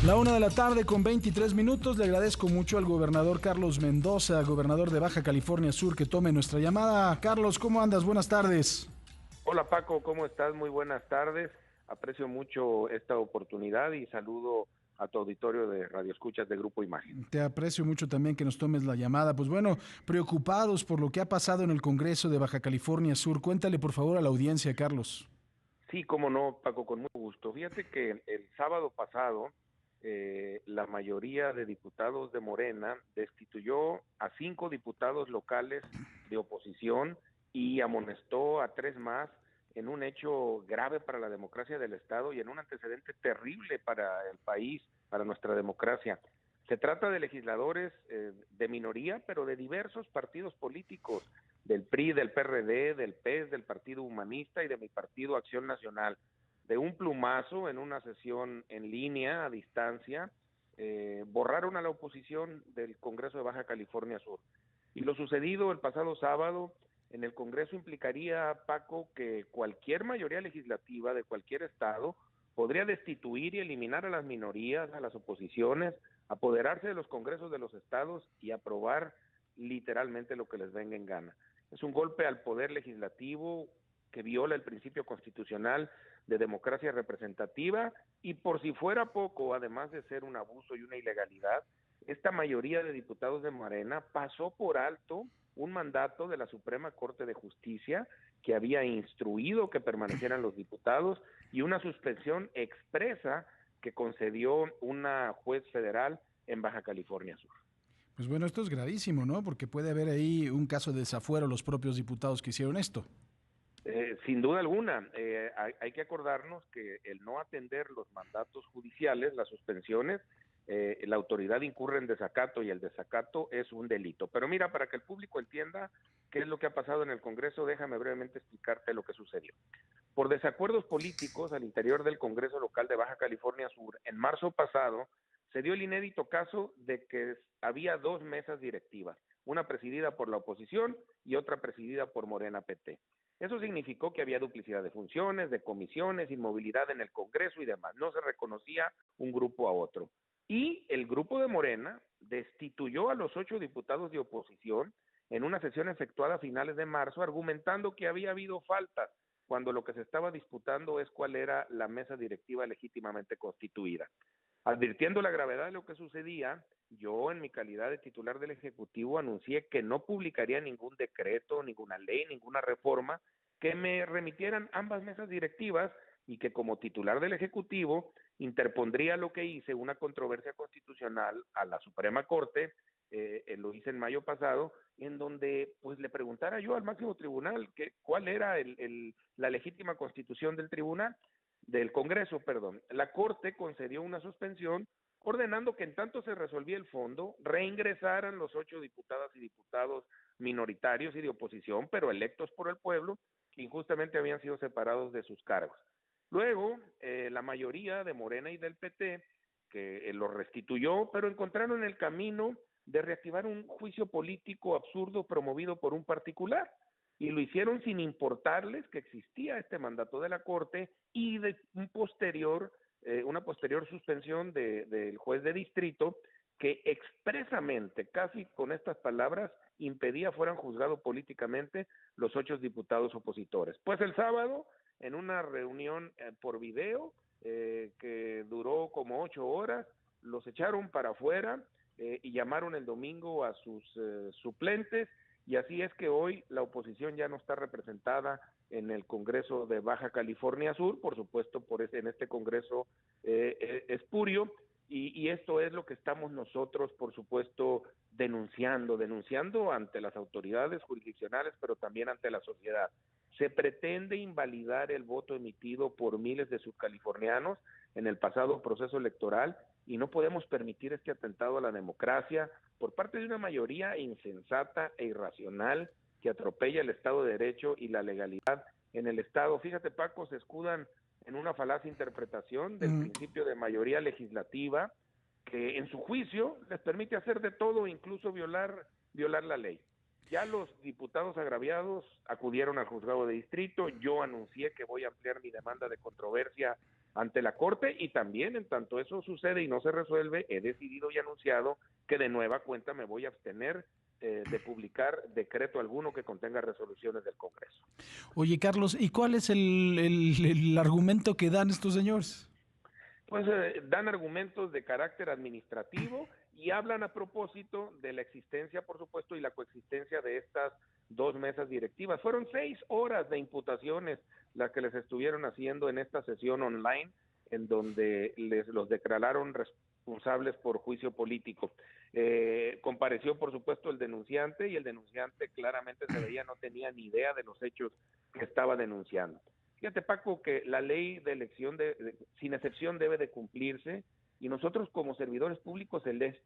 La 1 de la tarde con 23 minutos. Le agradezco mucho al gobernador Carlos Mendoza, gobernador de Baja California Sur, que tome nuestra llamada. Carlos, ¿cómo andas? Buenas tardes. Hola Paco, ¿cómo estás? Muy buenas tardes. Aprecio mucho esta oportunidad y saludo a tu auditorio de Radio Escuchas de Grupo Imagen. Te aprecio mucho también que nos tomes la llamada. Pues bueno, preocupados por lo que ha pasado en el Congreso de Baja California Sur. Cuéntale por favor a la audiencia, Carlos. Sí, cómo no, Paco, con mucho gusto. Fíjate que el sábado pasado la mayoría de diputados de Morena destituyó a 5 diputados locales de oposición y amonestó a 3 más en un hecho grave para la democracia del Estado y en un antecedente terrible para el país, para nuestra democracia. Se trata de legisladores de minoría, pero de diversos partidos políticos, del PRI, del PRD, del PES, del Partido Humanista y de mi partido Acción Nacional. De un plumazo, en una sesión en línea, a distancia, borraron a la oposición del Congreso de Baja California Sur. Y lo sucedido el pasado sábado en el Congreso implicaría, Paco, que cualquier mayoría legislativa de cualquier estado podría destituir y eliminar a las minorías, a las oposiciones, apoderarse de los congresos de los estados y aprobar literalmente lo que les venga en gana. Es un golpe al poder legislativo que viola el principio constitucional de democracia representativa y por si fuera poco, además de ser un abuso y una ilegalidad, esta mayoría de diputados de Morena pasó por alto un mandato de la Suprema Corte de Justicia que había instruido que permanecieran los diputados y una suspensión expresa que concedió una juez federal en Baja California Sur. Pues bueno, esto es gravísimo, ¿no? Porque puede haber ahí un caso de desafuero a los propios diputados que hicieron esto. Sin duda alguna, hay que acordarnos que el no atender los mandatos judiciales, las suspensiones, la autoridad incurre en desacato y el desacato es un delito. Pero mira, para que el público entienda qué es lo que ha pasado en el Congreso, déjame brevemente explicarte lo que sucedió. Por desacuerdos políticos al interior del Congreso local de Baja California Sur, en marzo pasado se dio el inédito caso de que había 2 mesas directivas, una presidida por la oposición y otra presidida por Morena PT. Eso significó que había duplicidad de funciones, de comisiones, inmovilidad en el Congreso y demás. No se reconocía un grupo a otro. Y el grupo de Morena destituyó a los 8 diputados de oposición en una sesión efectuada a finales de marzo, argumentando que había habido faltas, cuando lo que se estaba disputando es cuál era la mesa directiva legítimamente constituida. Advirtiendo la gravedad de lo que sucedía, yo en mi calidad de titular del Ejecutivo anuncié que no publicaría ningún decreto, ninguna ley, ninguna reforma que me remitieran ambas mesas directivas y que como titular del Ejecutivo interpondría lo que hice, una controversia constitucional a la Suprema Corte, lo hice en mayo pasado, en donde pues le preguntara yo al máximo tribunal cuál era la legítima constitución del Congreso, perdón. La Corte concedió una suspensión ordenando que en tanto se resolvía el fondo, reingresaran los 8 diputadas y diputados minoritarios y de oposición, pero electos por el pueblo, que injustamente habían sido separados de sus cargos. Luego, la mayoría de Morena y del PT, que los restituyó, pero encontraron el camino de reactivar un juicio político absurdo promovido por un particular, y lo hicieron sin importarles que existía este mandato de la Corte y de una posterior suspensión del juez de distrito que expresamente, casi con estas palabras, impedía fueran juzgados políticamente los 8 diputados opositores. Pues el sábado, en una reunión por video que duró como 8 horas, los echaron para afuera y llamaron el domingo a sus suplentes, y así es que hoy la oposición ya no está representada en el Congreso de Baja California Sur, por supuesto en este Congreso espurio, y esto es lo que estamos nosotros, por supuesto, denunciando ante las autoridades jurisdiccionales, pero también ante la sociedad. Se pretende invalidar el voto emitido por miles de subcalifornianos en el pasado proceso electoral y no podemos permitir este atentado a la democracia por parte de una mayoría insensata e irracional que atropella el Estado de Derecho y la legalidad en el Estado. Fíjate, Paco, se escudan en una falaz interpretación del principio de mayoría legislativa que en su juicio les permite hacer de todo, incluso violar la ley. Ya los diputados agraviados acudieron al juzgado de distrito, yo anuncié que voy a ampliar mi demanda de controversia ante la Corte, y también en tanto eso sucede y no se resuelve, he decidido y anunciado que de nueva cuenta me voy a abstener de publicar decreto alguno que contenga resoluciones del Congreso. Oye, Carlos, ¿y cuál es el argumento que dan estos señores? Pues dan argumentos de carácter administrativo y hablan a propósito de la existencia, por supuesto, y la coexistencia de estas dos mesas directivas. Fueron 6 horas de imputaciones las que les estuvieron haciendo en esta sesión online, en donde los declararon responsables por juicio político. Compareció, por supuesto, el denunciante, y el denunciante claramente se veía no tenía ni idea de los hechos que estaba denunciando. Fíjate, Paco, que la ley de elección sin excepción debe de cumplirse, y nosotros como servidores públicos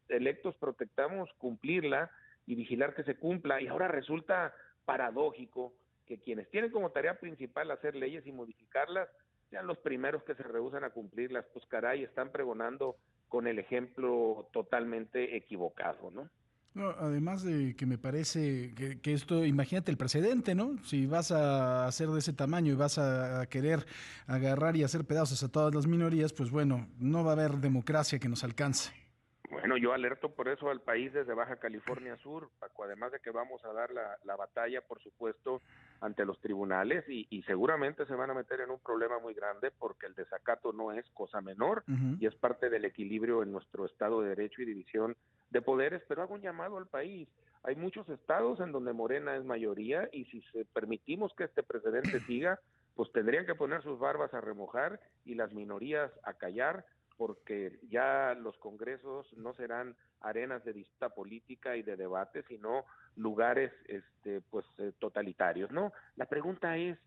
electos protectamos cumplirla y vigilar que se cumpla, y ahora resulta paradójico que quienes tienen como tarea principal hacer leyes y modificarlas sean los primeros que se rehúsan a cumplirlas. Pues caray, están pregonando con el ejemplo totalmente equivocado, ¿no? No, además de que me parece que esto, imagínate el precedente, ¿no? Si vas a hacer de ese tamaño y vas a querer agarrar y hacer pedazos a todas las minorías, pues bueno, no va a haber democracia que nos alcance. Bueno, yo alerto por eso al país desde Baja California Sur, Paco, además de que vamos a dar la batalla, por supuesto, ante los tribunales, y seguramente se van a meter en un problema muy grande, porque el desacato no es cosa menor y es parte del equilibrio en nuestro Estado de Derecho y división de poderes. Pero hago un llamado al país. Hay muchos estados en donde Morena es mayoría, y si permitimos que este precedente siga, pues tendrían que poner sus barbas a remojar y las minorías a callar, porque ya los congresos no serán arenas de disputa política y de debate, sino lugares totalitarios, ¿no? La pregunta es,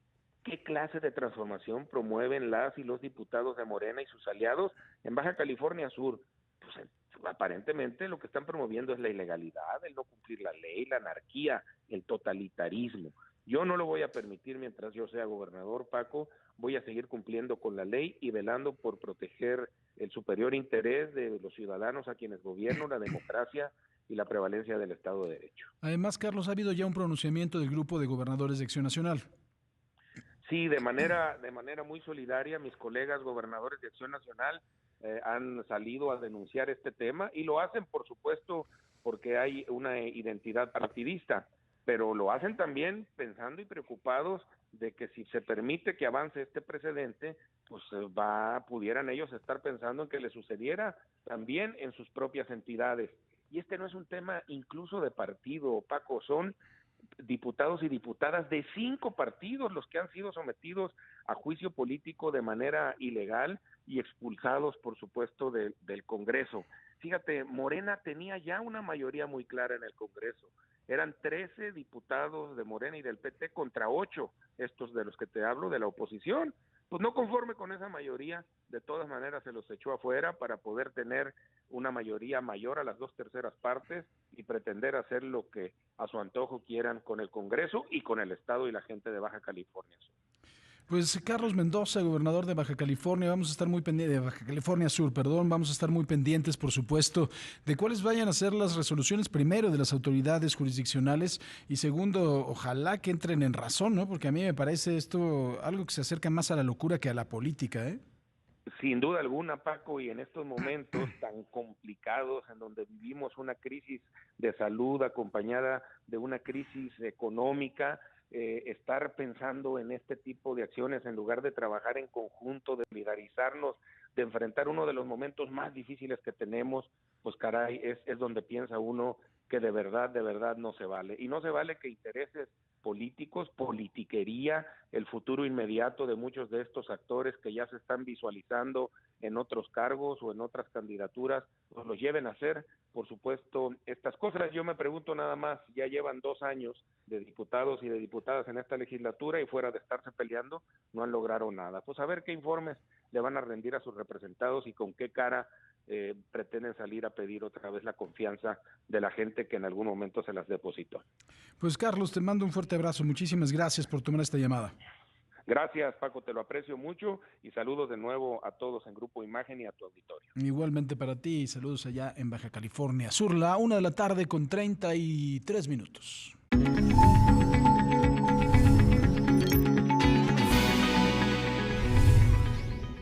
¿qué clase de transformación promueven las y los diputados de Morena y sus aliados en Baja California Sur? Pues aparentemente lo que están promoviendo es la ilegalidad, el no cumplir la ley, la anarquía, el totalitarismo. Yo no lo voy a permitir mientras yo sea gobernador, Paco. Voy a seguir cumpliendo con la ley y velando por proteger el superior interés de los ciudadanos a quienes gobierno, la democracia y la prevalencia del Estado de Derecho. Además, Carlos, ha habido ya un pronunciamiento del Grupo de Gobernadores de Acción Nacional. Sí, de manera muy solidaria, mis colegas gobernadores de Acción Nacional han salido a denunciar este tema, y lo hacen, por supuesto, porque hay una identidad partidista, pero lo hacen también pensando y preocupados de que si se permite que avance este precedente, pues pudieran ellos estar pensando en que le sucediera también en sus propias entidades. Y este no es un tema incluso de partido, Paco, son diputados y diputadas de 5 partidos los que han sido sometidos a juicio político de manera ilegal y expulsados, por supuesto, del Congreso. Fíjate, Morena tenía ya una mayoría muy clara en el Congreso. Eran 13 diputados de Morena y del PT contra 8, estos de los que te hablo, de la oposición. Pues no conforme con esa mayoría, de todas maneras se los echó afuera para poder tener una mayoría mayor a las 2/3 partes y pretender hacer lo que a su antojo quieran con el Congreso y con el Estado y la gente de Baja California. Pues Carlos Mendoza, gobernador de Baja California, vamos a estar muy pendientes, de Baja California Sur, perdón, vamos a estar muy pendientes, por supuesto, de cuáles vayan a ser las resoluciones, primero, de las autoridades jurisdiccionales, y segundo, ojalá que entren en razón, ¿no? Porque a mí me parece esto algo que se acerca más a la locura que a la política, ¿eh? Sin duda alguna, Paco, y en estos momentos tan complicados en donde vivimos una crisis de salud acompañada de una crisis económica, estar pensando en este tipo de acciones en lugar de trabajar en conjunto, de solidarizarnos, de enfrentar uno de los momentos más difíciles que tenemos, pues caray, es donde piensa uno que de verdad no se vale. Y no se vale que intereses políticos, politiquería, el futuro inmediato de muchos de estos actores que ya se están visualizando en otros cargos o en otras candidaturas, pues los lleven a hacer, por supuesto, estas cosas. Yo me pregunto nada más, ya llevan 2 años de diputados y de diputadas en esta legislatura y fuera de estarse peleando, no han logrado nada. Pues a ver qué informes le van a rendir a sus representados y con qué cara pretenden salir a pedir otra vez la confianza de la gente que en algún momento se las depositó. Pues Carlos, te mando un fuerte abrazo, muchísimas gracias por tomar esta llamada. Gracias, Paco, te lo aprecio mucho y saludos de nuevo a todos en Grupo Imagen y a tu auditorio. Igualmente para ti y saludos allá en Baja California Sur, la 1 de la tarde con 33 minutos.